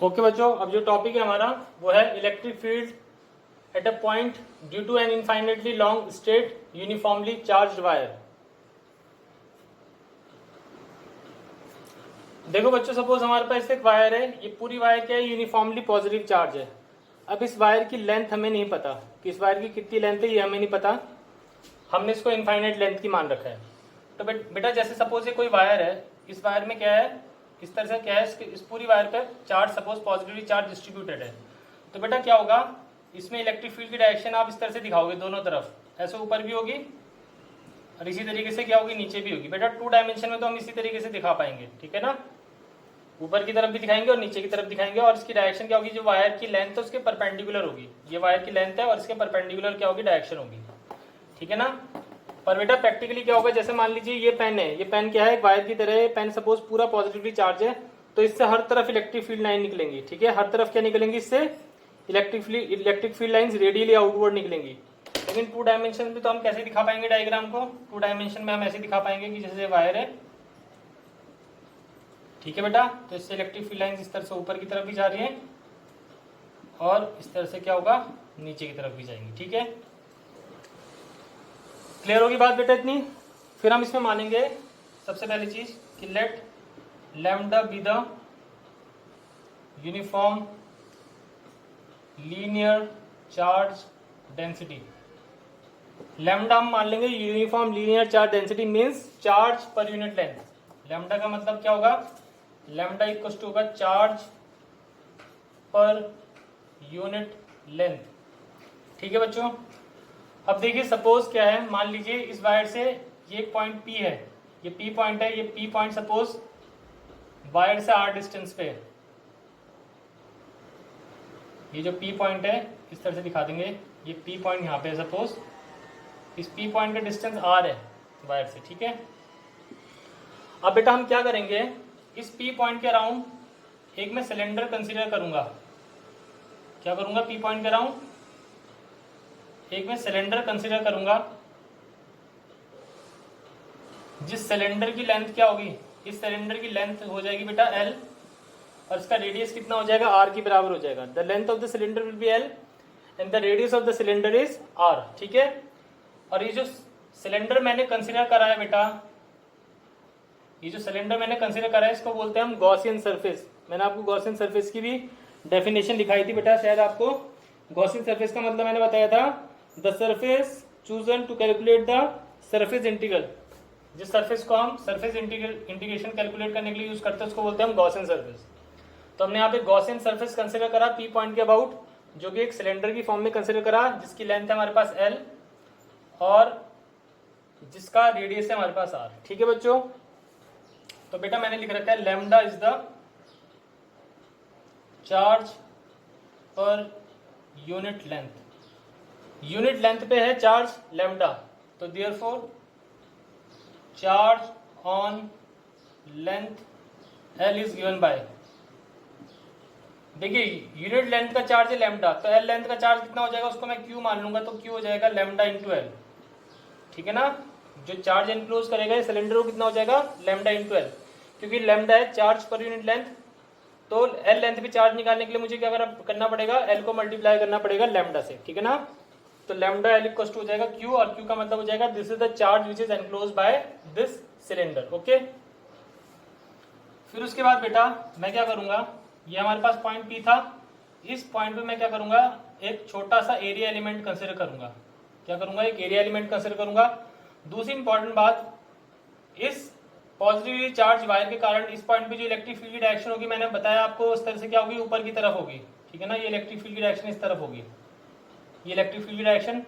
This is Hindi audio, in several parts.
ओके बच्चों, अब जो टॉपिक है हमारा वो है electric field at a point due to an infinitely long straight uniformly charged wire. देखो बच्चों, सपोज हमारे पास एक वायर है, ये पूरी वायर क्या है, यूनिफॉर्मली पॉजिटिव चार्ज है। अब इस वायर की लेंथ हमें नहीं पता कि इस वायर की कितनी लेंथ है, ये हमें नहीं पता, हमने इसको इनफाइनाइट लेंथ की मान रखा है। तो बेटा जैसे सपोज ये कोई वायर है, इस वायर में क्या है, इस तरह से क्या है, इस पूरी वायर पर charge suppose positively charge distributed है। तो बेटा क्या होगा, इसमें इलेक्ट्रिक फील्ड की डायरेक्शन आप इस तरह से दिखाओगे, दोनों तरफ, ऐसे ऊपर भी होगी और इसी तरीके से क्या होगी, नीचे भी होगी। बेटा 2 डायमेंशन में तो हम इसी तरीके से दिखा पाएंगे, ठीक है ना, ऊपर की तरफ भी दिखाएंगे और नीचे की तरफ दिखाएंगे। और इसकी डायरेक्शन क्या होगी, जो वायर की लेंथ है उसके परपेंडिकुलर होगी, ये वायर की लेंथ है और इसके परपेंडिकुलर क्या होगी, डायरेक्शन होगी, ठीक है ना। पर बेटा प्रैक्टिकली क्या होगा, जैसे मान लीजिए ये पेन है, ये पेन क्या है, वायर की तरह है, पेन सपोज पूरा पॉजिटिवली चार्ज है, तो इससे हर तरफ इलेक्ट्रिक फील्ड लाइन निकलेंगी, ठीक है, हर तरफ क्या निकलेंगी, इससे electric field lines radially outward निकलेंगी। लेकिन 2 डायमेंशन में तो हम कैसे दिखा पाएंगे डायग्राम को, 2 डायमेंशन में हम ऐसे दिखा पाएंगे कि जैसे वायर है, ठीक है बेटा, तो इससे इलेक्ट्रिक फील्ड लाइंस इस तरह से ऊपर की तरफ भी जा रही हैं और इस तरह से क्या होगा, नीचे की तरफ भी जाएंगी, ठीक है। क्लियर होगी बात बेटा इतनी। फिर हम इसमें मानेंगे सबसे पहली चीज कि let lambda be the uniform linear charge density. Lambda हम मान लेंगे uniform linear charge density means charge per unit length. Lambda का मतलब क्या होगा, लैम्डा इक्वल टू होगा चार्ज पर यूनिट लेंथ, ठीक है बच्चों। अब देखिए सपोज क्या है, मान लीजिए इस वायर से ये एक पॉइंट P है, ये P पॉइंट है, ये P पॉइंट सपोज वायर से R डिस्टेंस पे है, ये जो P पॉइंट है इस तरह से दिखा देंगे, ये P पॉइंट यहाँ पे है, सपोज इस P पॉइंट का डिस्टेंस R है वायर से, ठीक है। अब बेटा हम क्या करेंगे, इस P पॉइंट के अराउंड एक मैं सिलेंडर कंसीडर करूंगा, क्या करूंगा, P पॉइंट के अराउंड एक मैं सिलेंडर कंसीडर करूंगा, जिस सिलेंडर की लेंथ क्या होगी, इस सिलेंडर की लेंथ हो जाएगी बेटा L और इसका रेडियस कितना हो जाएगा, R के बराबर हो जाएगा। The length of the cylinder will be L and the radius of the cylinder is R, ठीक है। और ये जो सिलेंडर मैंने कंसीडर करा है बेटा, ये जो सिलेंडर मैंने कंसीडर करा है इसको बोलते हैं हम गॉसियन सरफेस। मैंने आपको गॉसियन सरफेस की भी डेफिनेशन दिखाई थी बेटा, शायद आपको। गॉसियन सरफेस का मतलब मैंने बताया था, the surface chosen to calculate the surface integral. जिस सरफेस को हम सरफेस इंटीग्रेशन कैलकुलेट करने के लिए यूज करते हैं उसको बोलते हैं हम गॉसियन सरफेस। तो हमने यहाँ पे गॉसियन सरफेस कंसीडर करा P पॉइंट के अबाउट, जो कि एक सिलेंडर की फॉर्म में कंसीडर करा, जिसकी लेंथ है हमारे पास L और जिसका रेडियस है हमारे पास R, ठीक है बच्चों। तो बेटा मैंने लिख रखा है lambda is the charge per unit length, unit length पे है चार्ज लैम्डा, तो therefore charge on length L is given by, देखिए यूनिट लेंथ का चार्ज है लैम्डा, तो L लेंथ का चार्ज कितना हो जाएगा, उसको मैं Q मान लूंगा, तो Q हो जाएगा लैम्डा इंटू L, ठीक है ना। जो चार्ज एनक्लोज करेगा ये सिलेंडर को कितना हो जाएगा, लैम्डा इंटू L, क्योंकि लैम्डा है चार्ज पर यूनिट लेंथ, तो L लेंथ पे चार्ज निकालने के लिए मुझे क्या करना पड़ेगा, L को मल्टीप्लाई करना पड़ेगा लैम्डा से, ठीक है ना। तो लैम्डा L इक्वल टू हो जाएगा Q, और Q का मतलब हो जाएगा this is the charge which is enclose by this cylinder, okay. फिर उसके बाद बेटा मैं क्या करूंगा, ये हमारे पास पॉइंट P था, इस पॉइंट पे मैं क्या करूंगा, एक छोटा सा एरिया एलिमेंट कंसीडर करूंगा, क्या करूंगा, एक एरिया एलिमेंट कंसीडर करूंगा। दूसरी इंपॉर्टेंट बात, इस पॉजिटिवली चार्ज वायर के कारण इस पॉइंट पे जो इलेक्ट्रिक फील्ड की डायरेक्शन होगी, मैंने बताया आपको उस तरह से क्या होगी, ऊपर की तरफ होगी, ठीक है ना। ये इलेक्ट्रिक फील्ड की डायरेक्शन इस तरफ होगी, ये इलेक्ट्रिक फील्ड की डायरेक्शन।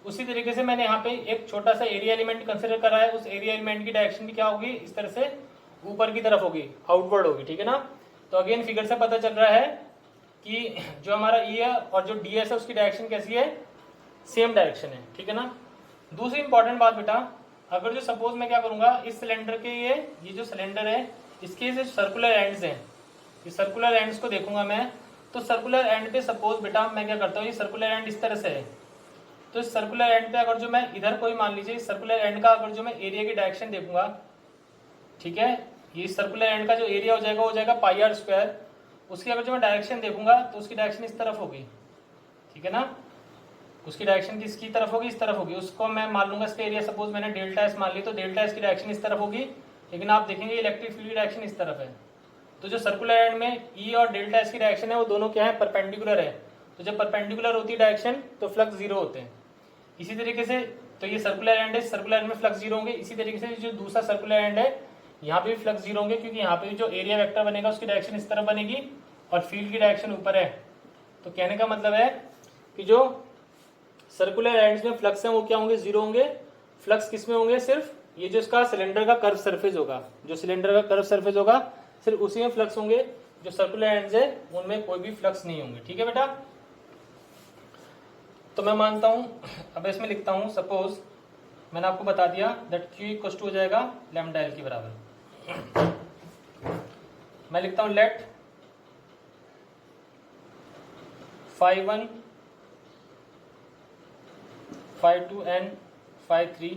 उसी तरीके से मैंने यहाँ पे एक छोटा सा एरिया एलिमेंट कंसीडर करा है, उस एरिया एलिमेंट की डायरेक्शन भी क्या होगी, इस तरह से ऊपर की तरफ होगी, आउटवर्ड होगी, ठीक है ना। तो अगेन फिगर से पता चल रहा है कि जो हमारा E है और जो DS है उसकी डायरेक्शन कैसी है, सेम डायरेक्शन है, ठीक है ना। दूसरी इंपॉर्टेंट बात बेटा, अगर जो सपोज मैं क्या करूंगा, इस सिलेंडर के ये जो सिलेंडर है इसके जो सर्कुलर एंड्स हैं, ये सर्कुलर एंड्स को देखूंगा मैं, तो सर्कुलर एंड पे सपोज बेटा मैं क्या करता हूँ, ये सर्कुलर एंड इस तरह से है, तो इस सर्कुलर एंड पे अगर जो मैं इधर कोई मान लीजिए सर्कुलर एंड का अगर जो मैं एरिया की डायरेक्शन देखूंगा, ठीक है, ये सर्कुलर एंड का जो एरिया हो जाएगा वो हो जाएगा पाई आर स्क्वायर, उसकी अगर जो मैं डायरेक्शन देखूंगा तो उसकी डायरेक्शन इस तरफ होगी, ठीक है ना, उसकी डायरेक्शन किसकी तरफ होगी, इस तरफ होगी। उसको मैं मान लूंगा इसका एरिया, सपोज मैंने डेल्टा एस मान ली, तो डेल्टा एस की डायरेक्शन इस तरफ होगी, लेकिन आप देखेंगे इलेक्ट्रिक फील्ड की डायरेक्शन इस तरफ है। तो जो सर्कुलर एंड में ई और डेल्टा एस की डायरेक्शन है वो दोनों क्या है, परपेंडिकुलर है। तो जब परपेंडिकुलर होती है डायरेक्शन तो फ्लक्स जीरो होते हैं। इसी तरीके से तो ये सर्कुलर एंड है, सर्कुलर एंड में फ्लक्स जीरो होंगे। इसी तरीके से जो दूसरा सर्कुलर एंड है यहाँ पे भी फ्लक्स जीरो होंगे, क्योंकि यहाँ पे जो एरिया वेक्टर बनेगा उसकी डायरेक्शन इस तरफ बनेगी और फील्ड की डायरेक्शन ऊपर है। तो कहने का मतलब है कि जो सर्कुलर एंड्स में फ्लक्स है वो क्या होंगे, जीरो होंगे। फ्लक्स किस में होंगे, सिर्फ ये जो इसका सिलेंडर का कर्व सरफेस होगा, जो सिलेंडर का कर्व सरफेस होगा सिर्फ उसी में फ्लक्स होंगे। जो सर्कुलर एंड्स है उनमें कोई भी फ्लक्स नहीं होंगे, ठीक है बेटा। तो मैं मानता हूं, अब इसमें लिखता हूं, सपोज मैंने आपको बता दिया दैट Q इक्वल टू हो जाएगा लैम्डा एल के बराबर। मैं लिखता हूं late φ1 φ2 and φ3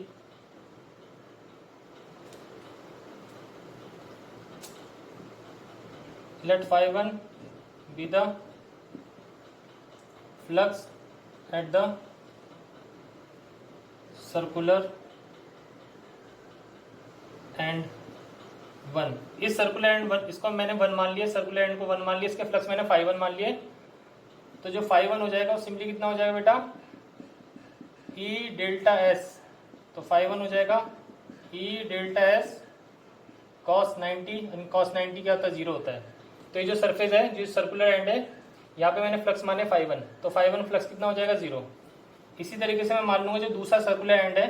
let φ1 be the flux at the circular end 1। इस सर्कुलर एंड 1, इसको मैंने 1 मान लिया, सर्कुलर एंड को 1 मान लिया, इसके फ्लक्स मैंने φ1 मान लिए। तो जो φ1 हो जाएगा वो सिंपली कितना हो जाएगा बेटा, E डेल्टा S। तो φ1 हो जाएगा E delta S cos 90, cos 90 क्या होता है, जीरो होता है। तो ये जो सरफेस है, जो सर्कुलर एंड है, यहाँ पे मैंने फ्लक्स माने φ1, तो φ1 फ्लक्स कितना हो जाएगा, जीरो। इसी तरीके से मैं मान लूंगा जो दूसरा सर्कुलर एंड है,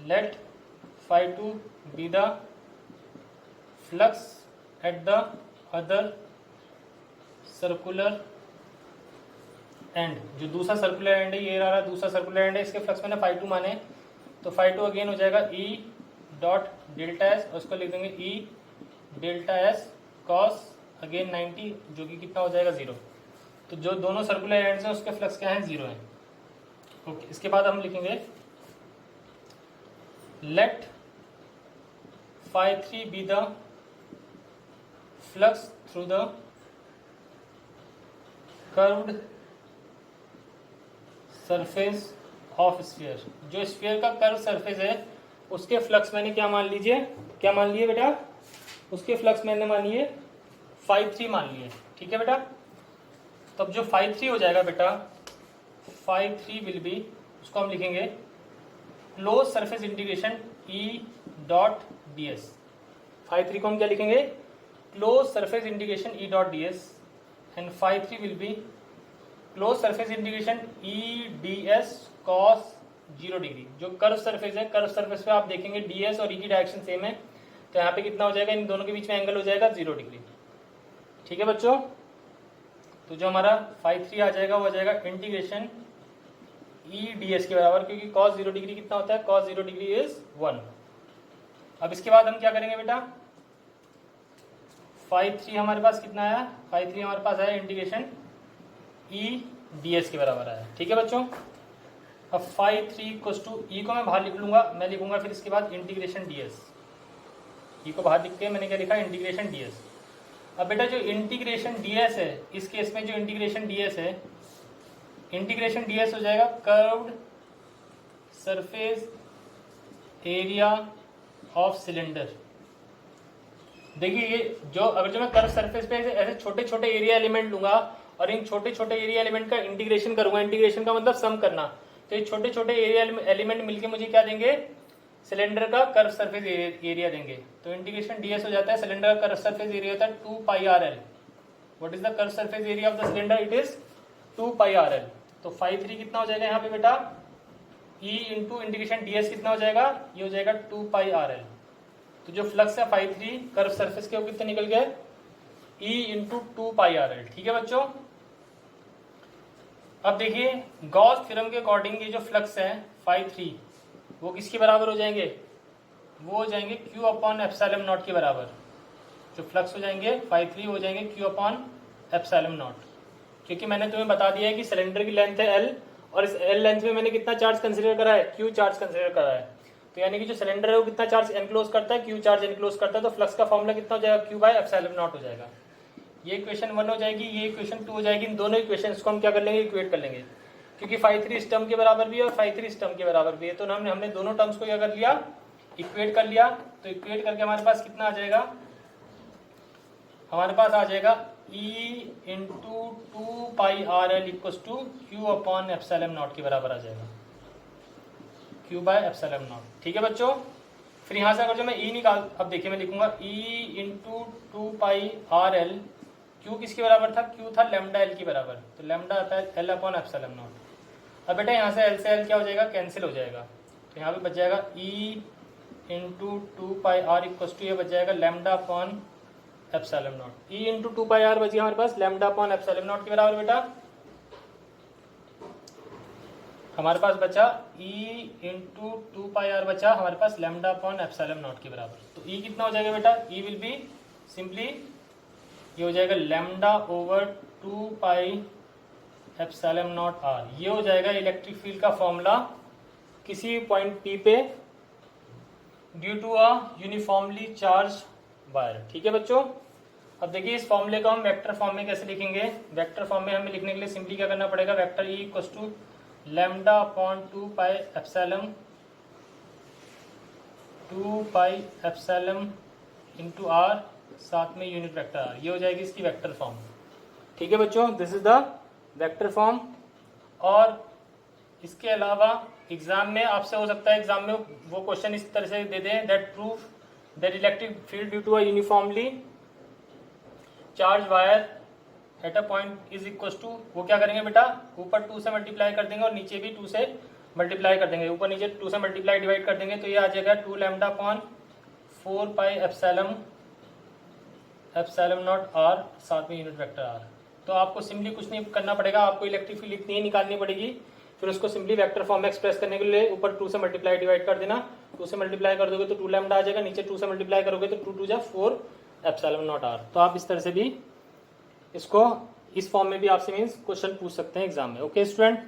let φ2 be the flux at the other circular end. जो दूसरा सर्कुलर एंड है, ये रहा दूसरा सर्कुलर एंड है, इसके फ्लक्स मैंने φ2 माने, तो φ2 अगेन हो जाएगा E डॉट डेल्टा एस, और उसको लिख देंगे E delta S cos again 90, जो कि कितना हो जाएगा, जीरो। तो जो दोनों सर्कुलर एंड्स हैं उसके फ्लक्स क्या है, जीरो है। ओके, इसके बाद हम लिखेंगे let φ3 be the flux through the curved surface of sphere. जो स्फीयर का कर्व सरफेस है उसके फ्लक्स मैंने क्या मान लीजिए, क्या मान लिए बेटा, उसके फ्लक्स मैंने मान लिए φ3 मान लिए, ठीक है बेटा। तो अब जो φ3 हो जाएगा बेटा, φ3 विल बी, उसको हम लिखेंगे close surface integration E dot D S. φ3 को हम क्या लिखेंगे, close surface integration E dot D S, and φ3 will be close surface integration E D S cos 0 degree. जो कर्व सरफेस है, कर्व सरफेस पे आप देखेंगे डी एस और E की डायरेक्शन सेम है, तो यहाँ पे कितना हो जाएगा, इन दोनों के बीच में एंगल हो जाएगा 0 डिग्री, ठीक है बच्चों। तो जो हमारा φ3 आ जाएगा वो आ जाएगा इंटीग्रेशन E डी एस के बराबर, क्योंकि cos 0 डिग्री कितना होता है, cos 0 डिग्री इज 1। अब इसके बाद हम क्या करेंगे बेटा, φ3 हमारे पास कितना आया, φ3 हमारे पास आया इंटीग्रेशन E डी एस के बराबर आया, ठीक है बच्चों। अब φ3 इक्वल्स टू E को मैं बाहर लिख लूंगा, मैं लिखूंगा फिर इसके बाद इंटीग्रेशन डी एस। E को बाहर लिख के मैंने क्या लिखा, इंटीग्रेशन डी एस। अब बेटा जो इंटीग्रेशन डी एस है, इस केस में जो इंटीग्रेशन डी एस है, इंटीग्रेशन डी एस हो जाएगा curved surface area of cylinder. देखिए ये जो अगर जो मैं कर्व सरफेस पे ऐसे छोटे छोटे एरिया एलिमेंट लूंगा और इन छोटे छोटे एरिया एलिमेंट का इंटीग्रेशन करूंगा, इंटीग्रेशन का मतलब सम करना, तो ये छोटे छोटे एरिया एलिमेंट मिलके मुझे क्या देंगे, सिलेंडर का कर्व सरफेस एरिया देंगे। तो इंटीग्रेशन डीएस हो जाता है, सिलेंडर का कर्व सरफेस एरिया होता है 2 pi R L. What is the curve surface area of the cylinder, it is 2 pi R L. तो φ3 कितना हो जाएगा यहाँ पे बेटा, E इंटू इंटीग्रेशन डीएस कितना हो जाएगा, ये हो जाएगा 2 पाई आर एल। तो जो फ्लक्स है φ3 कर्व सरफेस के वो कितने निकल गए, E into 2 pi R L, ठीक है बच्चों। अब देखिए गॉस थ्योरम के अकॉर्डिंग ये जो फ्लक्स है φ3 वो किसके बराबर हो जाएंगे, वो हो जाएंगे Q अपॉन एप्सिलॉन नॉट के बराबर। जो फ्लक्स हो जाएंगे φ3 हो जाएंगे Q अपॉन एप्सिलॉन नॉट, क्योंकि मैंने तुम्हें बता दिया है कि सिलेंडर की लेंथ है L और इस L लेंथ में मैंने कितना चार्ज कंसीडर करा है, Q चार्ज कंसीडर करा है। तो यानी कि जो सिलेंडर है वो कितना चार्ज एनक्लोज करता है, Q चार्ज एनक्लोज करता है। तो फ्लक्स का फॉर्मूला कितना हो जाएगा, Q बाय एप्सिलॉन नॉट हो जाएगा। ये इक्वेशन 1 हो जाएगी, ये इक्वेशन 2 हो जाएगी। इन दोनों इक्वेशंस को हम क्या कर लेंगे, इक्वेट कर लेंगे, क्योंकि phi 3 इस टर्म के बराबर भी है और phi 3 इस टर्म के बराबर भी है। तो हमने दोनों टर्म्स को क्या कर लिया, इक्वेट कर लिया। तो इक्वेट करके हमारे पास कितना आ जाएगा, हमारे पास आ जाएगा E into 2πRL equals to Q upon epsilon not के बराबर आ जाएगा, Q बाय एप्सिलॉन नॉट। ठीक है बच्चों, फिर यहाँ से अगर जो मैं E निकाल, अब देखिए मैं लिखूंगा E इंटू 2πRL, Q किसके बराबर था, Q था लैम्डा L के बराबर, तो लैम्डा आता है L अपॉन एप्सिलॉन नॉट। अब बेटा यहाँ से L से L क्या हो जाएगा, कैंसिल हो जाएगा, तो यहाँ पे बच जाएगा E into 2πR equals to ये बच जाएगा lambda upon epsilon not. E into 2πR बच गया हमारे पास लैम्डा अपॉन एप्सिलॉन नॉट के बराबर। बेटा हमारे पास बचा E इंटू 2πR बचा हमारे पास लैम्डा अपॉन एप्सिलॉन नॉट के बराबर। तो E कितना हो जाएगा बेटा, E विल बी सिंपली ये हो जाएगा lambda over 2π epsilon nought R। ये हो जाएगा इलेक्ट्रिक फील्ड का फॉर्मूला किसी पॉइंट P पे due to a uniformly charge wire. ठीक है बच्चों, अब देखिए इस फॉर्मूले को हम वेक्टर फॉर्म में कैसे लिखेंगे। वेक्टर फॉर्म में हमें लिखने के लिए सिंपली क्या करना पड़ेगा, vector E equals to lambda upon 2π epsilon into R, साथ में यूनिट वेक्टर R। ये हो जाएगी इसकी वेक्टर फॉर्म। ठीक है बच्चों, this is the vector form. और इसके अलावा एग्जाम में आपसे हो सकता है, एग्जाम में वो क्वेश्चन इस तरह से दे दें, that proof that electric field due to a uniformly charge wire at a point is equals to, वो क्या करेंगे बेटा, ऊपर 2 से मल्टीप्लाई कर देंगे और नीचे भी 2 से मल्टीप्लाई कर देंगे, ऊपर नीचे 2 से मल्टीप्लाई डिवाइड कर देंगे, तो ये आ जाएगा 2 lambda upon 4π epsilon nought R, साथ में यूनिट वेक्टर R। तो आपको सिंपली कुछ नहीं करना पड़ेगा, आपको इलेक्ट्रिक फील्ड इतनी ही निकालनी पड़ेगी, फिर उसको सिंपली वेक्टर फॉर्म में एक्सप्रेस करने के लिए ऊपर 2 से मल्टीप्लाई डिवाइड कर देना, 2 से मल्टीप्लाई कर दोगे तो 2 लैम्डा आ जाएगा, नीचे 2 से मल्टीप्लाई करोगे तो 2 2 जा 4 एप्सिलॉन नॉट R। तो आप इस तरह से भी इसको इस फॉर्म में भी आपसे मीन्स क्वेश्चन पूछ सकते हैं एग्जाम में। Okay student.